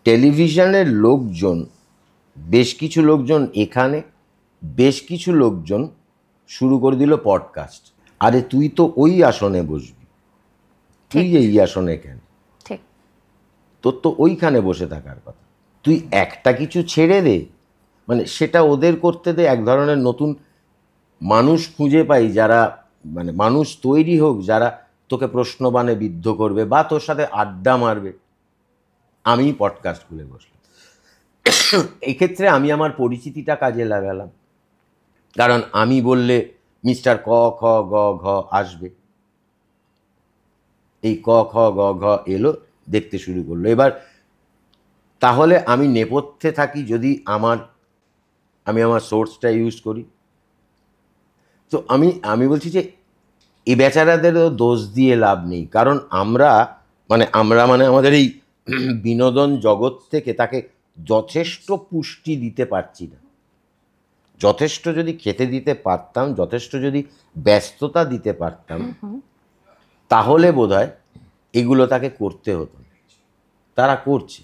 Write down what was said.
টেলিভিশনের লোকজন, বেশ কিছু লোকজন এখানে, বেশ কিছু লোকজন শুরু করে দিল পডকাস্ট। আরে তুই তো ওই আসনে বসবি, তুই এই আসনে কেন? ঠিক, তোর তো ওইখানে বসে থাকার কথা। তুই একটা কিছু ছেড়ে দে, মানে সেটা ওদের করতে দে। এক ধরনের নতুন মানুষ খুঁজে পাই, যারা মানে মানুষ তৈরি হোক, যারা তোকে প্রশ্নবাণে বিদ্ধ করবে বা তোর সাথে আড্ডা মারবে। আমি পডকাস্ট খুলে বসলাম। এই ক্ষেত্রে আমি আমার পরিচিতিটা কাজে লাগালাম, কারণ আমি বললে মিস্টার ক খ গ ঘ আসবে। এই ক খ গ ঘ এলো, দেখতে শুরু করলো। এবার তাহলে আমি নেপথ্যে থাকি, যদি আমি আমার সোর্সটা ইউজ করি। তো আমি বলছি যে এই বেচারাদেরও দোষ দিয়ে লাভ নেই, কারণ আমরা মানে আমাদের এই বিনোদন জগৎ থেকে তাকে যথেষ্ট পুষ্টি দিতে পারছি না। যথেষ্ট যদি খেতে দিতে পারতাম, যথেষ্ট যদি ব্যস্ততা দিতে পারতাম, তাহলে বোধহয় এগুলো তাকে করতে হতো না। তারা করছে।